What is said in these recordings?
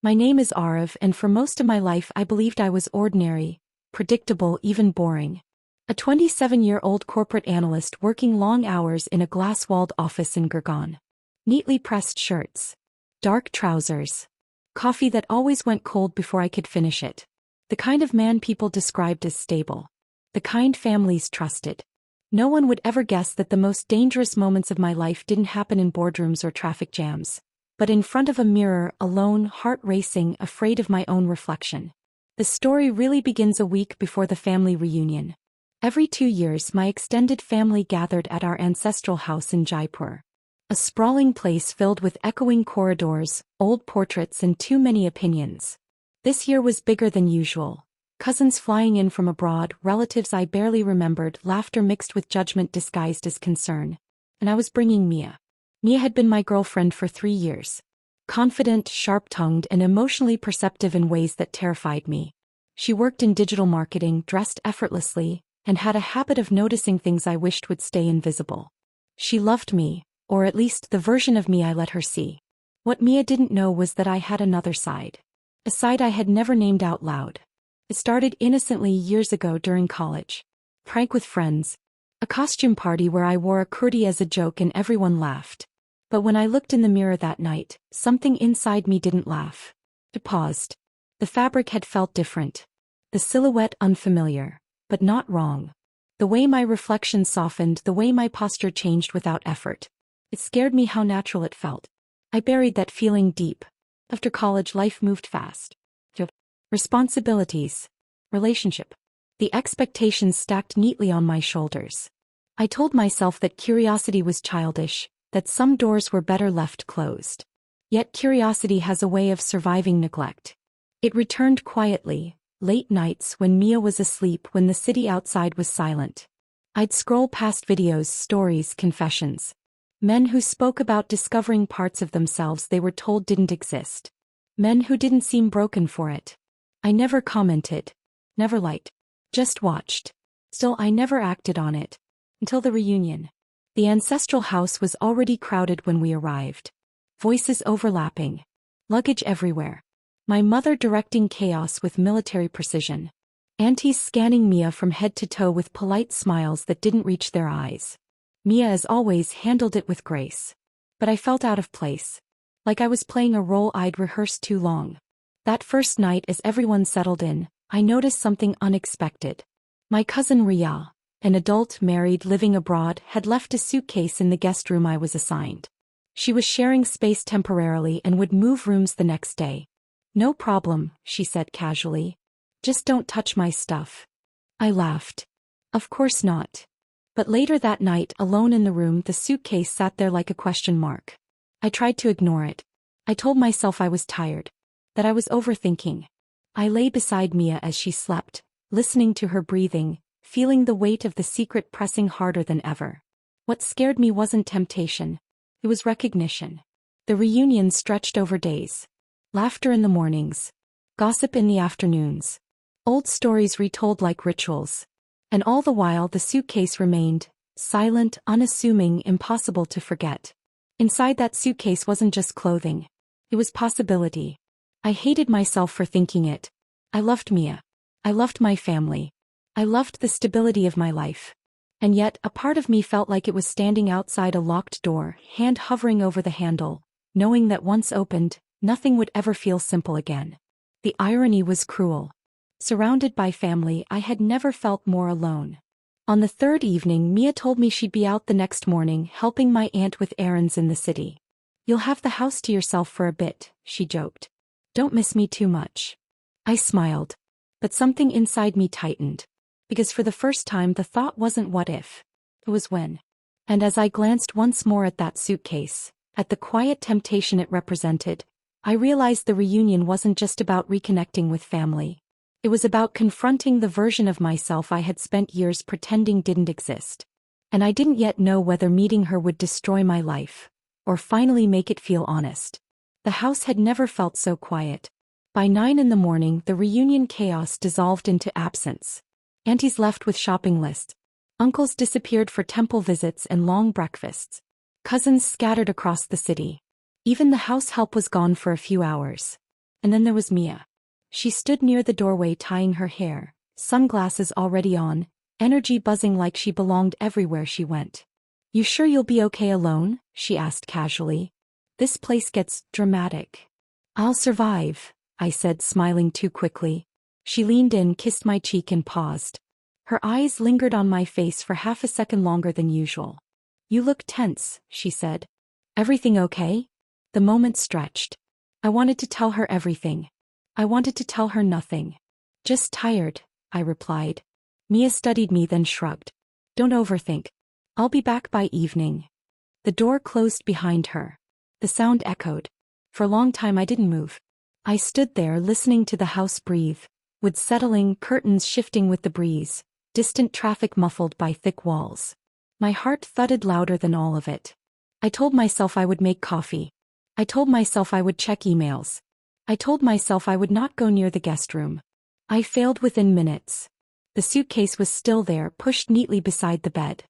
My name is Arav, and for most of my life I believed I was ordinary, predictable, even boring. A 27-year-old corporate analyst working long hours in a glass-walled office in Gurgaon. Neatly pressed shirts. Dark trousers. Coffee that always went cold before I could finish it. The kind of man people described as stable. The kind families trusted. No one would ever guess that the most dangerous moments of my life didn't happen in boardrooms or traffic jams, but in front of a mirror, alone, heart racing, afraid of my own reflection. The story really begins a week before the family reunion. Every 2 years my extended family gathered at our ancestral house in Jaipur. A sprawling place filled with echoing corridors, old portraits and too many opinions. This year was bigger than usual. Cousins flying in from abroad, relatives I barely remembered, laughter mixed with judgment disguised as concern. And I was bringing Mia. Mia had been my girlfriend for 3 years. Confident, sharp-tongued, and emotionally perceptive in ways that terrified me. She worked in digital marketing, dressed effortlessly, and had a habit of noticing things I wished would stay invisible. She loved me, or at least the version of me I let her see. What Mia didn't know was that I had another side. A side I had never named out loud. It started innocently years ago during college. Prank with friends. A costume party where I wore a kurti as a joke and everyone laughed. But when I looked in the mirror that night, something inside me didn't laugh. It paused. The fabric had felt different. The silhouette unfamiliar, but not wrong. The way my reflection softened, the way my posture changed without effort. It scared me how natural it felt. I buried that feeling deep. After college, life moved fast. Responsibilities. Relationship. The expectations stacked neatly on my shoulders. I told myself that curiosity was childish, that some doors were better left closed. Yet curiosity has a way of surviving neglect. It returned quietly, late nights when Mia was asleep, when the city outside was silent. I'd scroll past videos, stories, confessions. Men who spoke about discovering parts of themselves they were told didn't exist. Men who didn't seem broken for it. I never commented. Never liked. Just watched. Still, I never acted on it. Until the reunion. The ancestral house was already crowded when we arrived. Voices overlapping. Luggage everywhere. My mother directing chaos with military precision. Aunties scanning Mia from head to toe with polite smiles that didn't reach their eyes. Mia, as always, handled it with grace. But I felt out of place. Like I was playing a role I'd rehearsed too long. That first night, as everyone settled in, I noticed something unexpected. My cousin Ria, an adult, married, living abroad, had left a suitcase in the guest room I was assigned. She was sharing space temporarily and would move rooms the next day. "No problem," she said casually. "Just don't touch my stuff." I laughed. Of course not. But later that night, alone in the room, the suitcase sat there like a question mark. I tried to ignore it. I told myself I was tired. That I was overthinking. I lay beside Mia as she slept, listening to her breathing, feeling the weight of the secret pressing harder than ever. What scared me wasn't temptation. It was recognition. The reunion stretched over days. Laughter in the mornings. Gossip in the afternoons. Old stories retold like rituals. And all the while the suitcase remained, silent, unassuming, impossible to forget. Inside that suitcase wasn't just clothing. It was possibility. I hated myself for thinking it. I loved Mia. I loved my family. I loved the stability of my life. And yet, a part of me felt like it was standing outside a locked door, hand hovering over the handle, knowing that once opened, nothing would ever feel simple again. The irony was cruel. Surrounded by family, I had never felt more alone. On the third evening, Mia told me she'd be out the next morning, helping my aunt with errands in the city. "You'll have the house to yourself for a bit," she joked. "Don't miss me too much." I smiled. But something inside me tightened. Because for the first time the thought wasn't what if. It was when. And as I glanced once more at that suitcase, at the quiet temptation it represented, I realized the reunion wasn't just about reconnecting with family. It was about confronting the version of myself I had spent years pretending didn't exist. And I didn't yet know whether meeting her would destroy my life, or finally make it feel honest. The house had never felt so quiet. By 9 in the morning, the reunion chaos dissolved into absence. Aunties left with shopping lists. Uncles disappeared for temple visits and long breakfasts. Cousins scattered across the city. Even the house help was gone for a few hours. And then there was Mia. She stood near the doorway tying her hair, sunglasses already on, energy buzzing like she belonged everywhere she went. "You sure you'll be okay alone?" she asked casually. "This place gets dramatic." "I'll survive," I said, smiling too quickly. She leaned in, kissed my cheek and paused. Her eyes lingered on my face for half a second longer than usual. "You look tense," she said. "Everything okay?" The moment stretched. I wanted to tell her everything. I wanted to tell her nothing. "Just tired," I replied. Mia studied me, then shrugged. "Don't overthink. I'll be back by evening." The door closed behind her. The sound echoed. For a long time I didn't move. I stood there listening to the house breathe, with settling curtains shifting with the breeze, distant traffic muffled by thick walls. My heart thudded louder than all of it. I told myself I would make coffee. I told myself I would check emails. I told myself I would not go near the guest room. I failed within minutes. The suitcase was still there, pushed neatly beside the bed.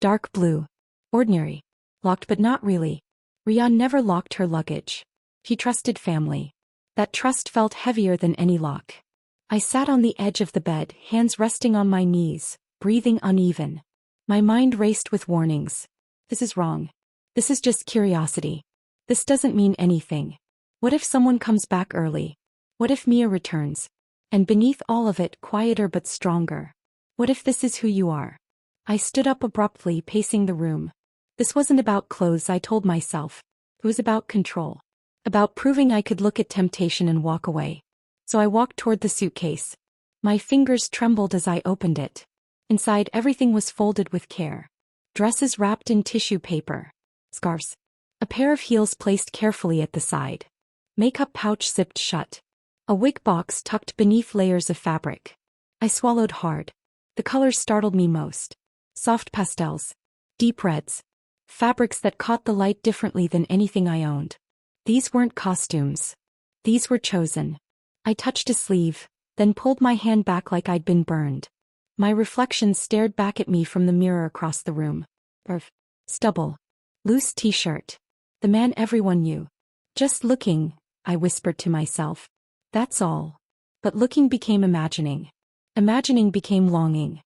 Dark blue. Ordinary. Locked but not really. Rian never locked her luggage. He trusted family. That trust felt heavier than any lock. I sat on the edge of the bed, hands resting on my knees, breathing uneven. My mind raced with warnings. This is wrong. This is just curiosity. This doesn't mean anything. What if someone comes back early? What if Mia returns? And beneath all of it, quieter but stronger. What if this is who you are? I stood up abruptly, pacing the room. This wasn't about clothes, I told myself. It was about control. About proving I could look at temptation and walk away. So I walked toward the suitcase. My fingers trembled as I opened it. Inside, everything was folded with care. Dresses wrapped in tissue paper. Scarves. A pair of heels placed carefully at the side. Makeup pouch zipped shut. A wig box tucked beneath layers of fabric. I swallowed hard. The colors startled me most. Soft pastels. Deep reds. Fabrics that caught the light differently than anything I owned. These weren't costumes. These were chosen. I touched a sleeve, then pulled my hand back like I'd been burned. My reflection stared back at me from the mirror across the room. Stubble. Loose t-shirt. The man everyone knew. Just looking, I whispered to myself. That's all. But looking became imagining. Imagining became longing.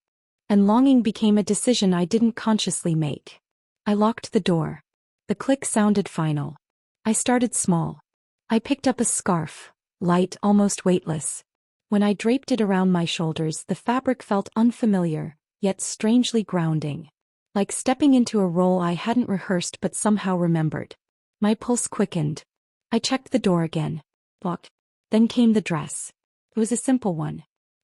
And longing became a decision I didn't consciously make. I locked the door. The click sounded final. I started small. I picked up a scarf, light, almost weightless. When I draped it around my shoulders, the fabric felt unfamiliar, yet strangely grounding. Like stepping into a role I hadn't rehearsed but somehow remembered. My pulse quickened. I checked the door again. Locked. Then came the dress. It was a simple one.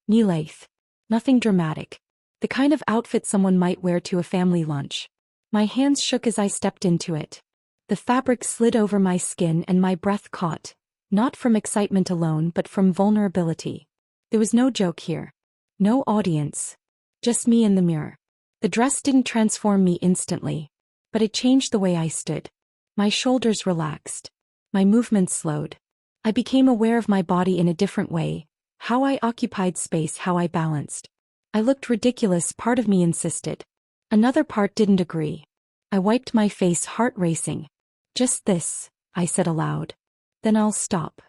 Knee-length. Nothing dramatic. The kind of outfit someone might wear to a family lunch. My hands shook as I stepped into it. The fabric slid over my skin and my breath caught, not from excitement alone but from vulnerability. There was no joke here. No audience. Just me in the mirror. The dress didn't transform me instantly, but it changed the way I stood. My shoulders relaxed. My movements slowed. I became aware of my body in a different way, how I occupied space, how I balanced. I looked ridiculous, part of me insisted. Another part didn't agree. I wiped my face, heart racing. Just this, I said aloud. Then I'll stop.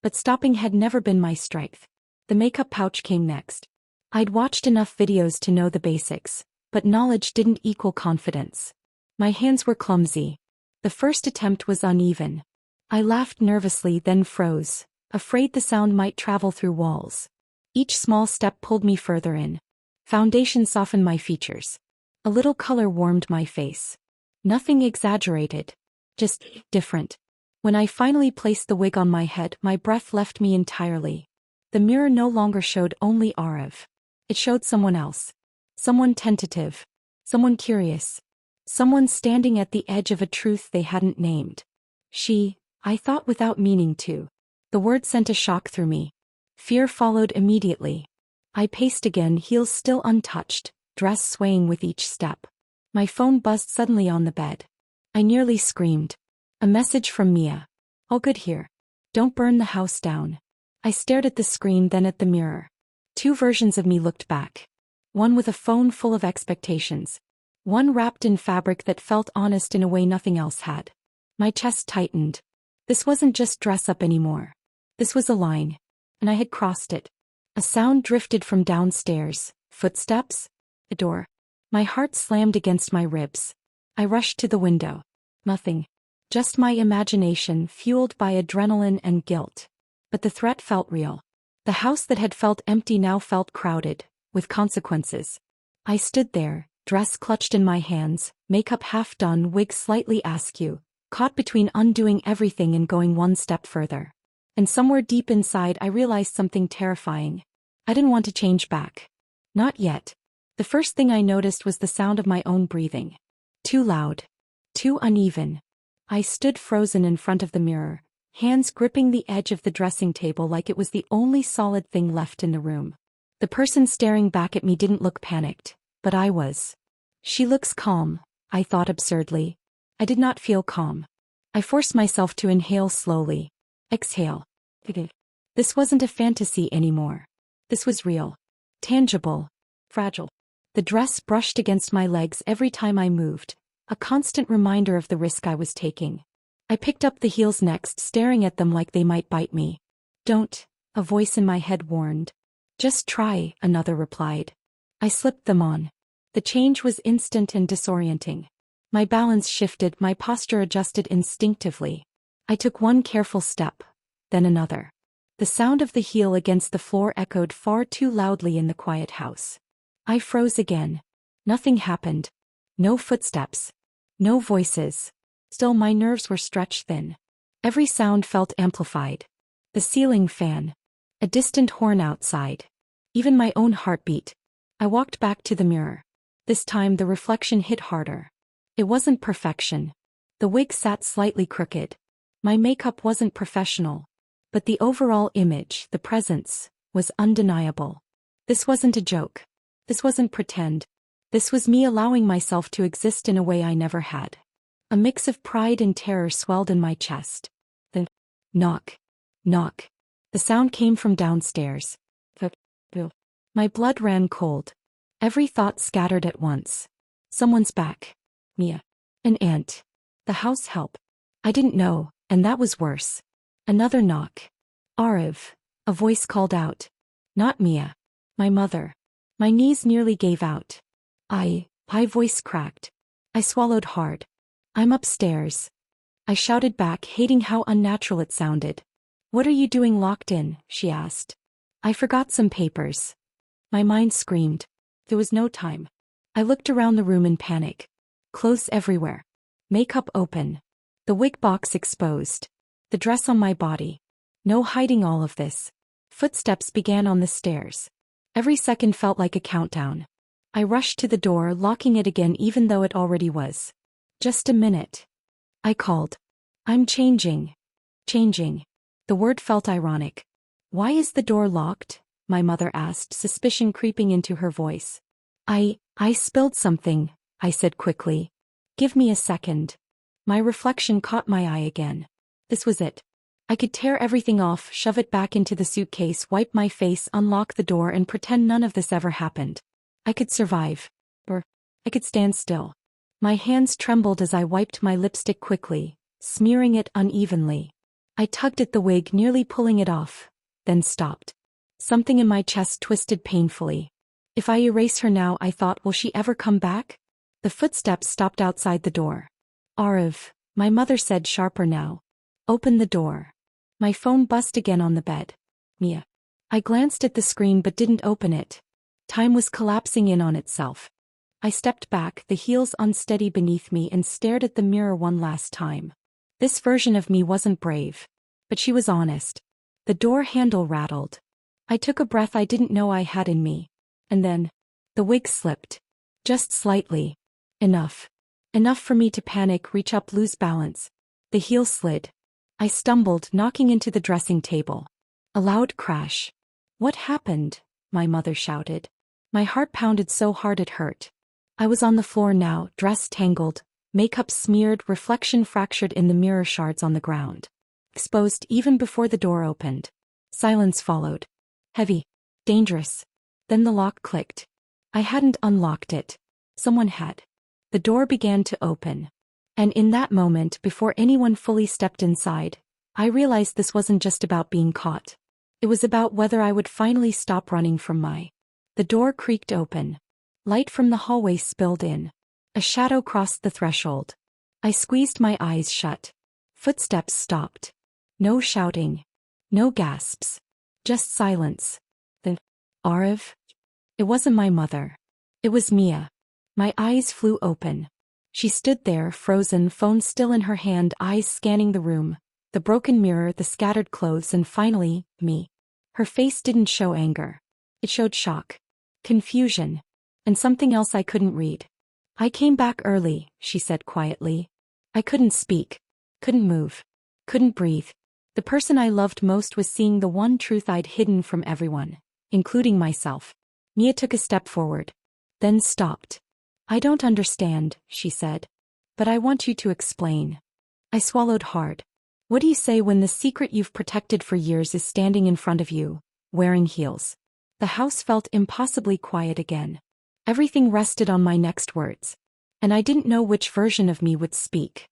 But stopping had never been my strength. The makeup pouch came next. I'd watched enough videos to know the basics, but knowledge didn't equal confidence. My hands were clumsy. The first attempt was uneven. I laughed nervously, then froze, afraid the sound might travel through walls. Each small step pulled me further in. Foundation softened my features. A little color warmed my face. Nothing exaggerated. Just different. When I finally placed the wig on my head, my breath left me entirely. The mirror no longer showed only Arav. It showed someone else. Someone tentative. Someone curious. Someone standing at the edge of a truth they hadn't named. She, I thought without meaning to. The word sent a shock through me. Fear followed immediately. I paced again, heels still untouched, dress swaying with each step. My phone buzzed suddenly on the bed. I nearly screamed. A message from Mia. All good here. Don't burn the house down. I stared at the screen, then at the mirror. Two versions of me looked back. One with a phone full of expectations. One wrapped in fabric that felt honest in a way nothing else had. My chest tightened. This wasn't just dress up anymore. This was a line. And I had crossed it. A sound drifted from downstairs. Footsteps? A door. My heart slammed against my ribs. I rushed to the window. Nothing. Just my imagination fueled by adrenaline and guilt. But the threat felt real. The house that had felt empty now felt crowded, with consequences. I stood there, dress clutched in my hands, makeup half done, wig slightly askew, caught between undoing everything and going one step further. And somewhere deep inside I realized something terrifying. I didn't want to change back. Not yet. The first thing I noticed was the sound of my own breathing. Too loud. Too uneven. I stood frozen in front of the mirror, hands gripping the edge of the dressing table like it was the only solid thing left in the room. The person staring back at me didn't look panicked, but I was. She looks calm, I thought absurdly. I did not feel calm. I forced myself to inhale slowly. Exhale. This wasn't a fantasy anymore. This was real. Tangible. Fragile. The dress brushed against my legs every time I moved, a constant reminder of the risk I was taking. I picked up the heels next, staring at them like they might bite me. Don't, a voice in my head warned. Just try, another replied. I slipped them on. The change was instant and disorienting. My balance shifted, my posture adjusted instinctively. I took one careful step, then another. The sound of the heel against the floor echoed far too loudly in the quiet house. I froze again. Nothing happened. No footsteps. No voices. Still my nerves were stretched thin. Every sound felt amplified. The ceiling fan. A distant horn outside. Even my own heartbeat. I walked back to the mirror. This time the reflection hit harder. It wasn't perfection. The wig sat slightly crooked. My makeup wasn't professional. But the overall image, the presence, was undeniable. This wasn't a joke. This wasn't pretend. This was me allowing myself to exist in a way I never had. A mix of pride and terror swelled in my chest. The knock. Knock. The sound came from downstairs. My blood ran cold. Every thought scattered at once. Someone's back. Mia. An aunt. The house help. I didn't know, and that was worse. Another knock. Arav. A voice called out. Not Mia. My mother. My knees nearly gave out. My voice cracked. I swallowed hard. I'm upstairs. I shouted back, hating how unnatural it sounded. What are you doing locked in? She asked. I forgot some papers. My mind screamed. There was no time. I looked around the room in panic. Clothes everywhere. Makeup open. The wig box exposed. The dress on my body. No hiding all of this. Footsteps began on the stairs. Every second felt like a countdown. I rushed to the door, locking it again even though it already was. Just a minute. I called. I'm changing. Changing. The word felt ironic. Why is the door locked? My mother asked, suspicion creeping into her voice. I spilled something, I said quickly. Give me a second. My reflection caught my eye again. This was it. I could tear everything off, shove it back into the suitcase, wipe my face, unlock the door, and pretend none of this ever happened. I could survive. Or I could stand still. My hands trembled as I wiped my lipstick quickly, smearing it unevenly. I tugged at the wig, nearly pulling it off, then stopped. Something in my chest twisted painfully. If I erase her now, I thought, will she ever come back? The footsteps stopped outside the door. Arav, my mother said sharper now. Open the door. My phone buzzed again on the bed. Mia. I glanced at the screen but didn't open it. Time was collapsing in on itself. I stepped back, the heels unsteady beneath me, and stared at the mirror one last time. This version of me wasn't brave. But she was honest. The door handle rattled. I took a breath I didn't know I had in me. And then, the wig slipped. Just slightly. Enough. Enough for me to panic, reach up, lose balance. The heel slid. I stumbled, knocking into the dressing table. A loud crash. What happened? My mother shouted. My heart pounded so hard it hurt. I was on the floor now, dress tangled, makeup smeared, reflection fractured in the mirror shards on the ground. Exposed even before the door opened. Silence followed. Heavy. Dangerous. Then the lock clicked. I hadn't unlocked it. Someone had. The door began to open. And in that moment, before anyone fully stepped inside, I realized this wasn't just about being caught. It was about whether I would finally stop running from my. The door creaked open. Light from the hallway spilled in. A shadow crossed the threshold. I squeezed my eyes shut. Footsteps stopped. No shouting. No gasps. Just silence. The Arv? It wasn't my mother. It was Mia. My eyes flew open. She stood there, frozen, phone still in her hand, eyes scanning the room, the broken mirror, the scattered clothes, and finally, me. Her face didn't show anger. It showed shock, confusion, and something else I couldn't read. I came back early, she said quietly. I couldn't speak, couldn't move, couldn't breathe. The person I loved most was seeing the one truth I'd hidden from everyone, including myself. Mia took a step forward, then stopped. I don't understand, she said. But I want you to explain. I swallowed hard. What do you say when the secret you've protected for years is standing in front of you, wearing heels? The house felt impossibly quiet again. Everything rested on my next words. And I didn't know which version of me would speak.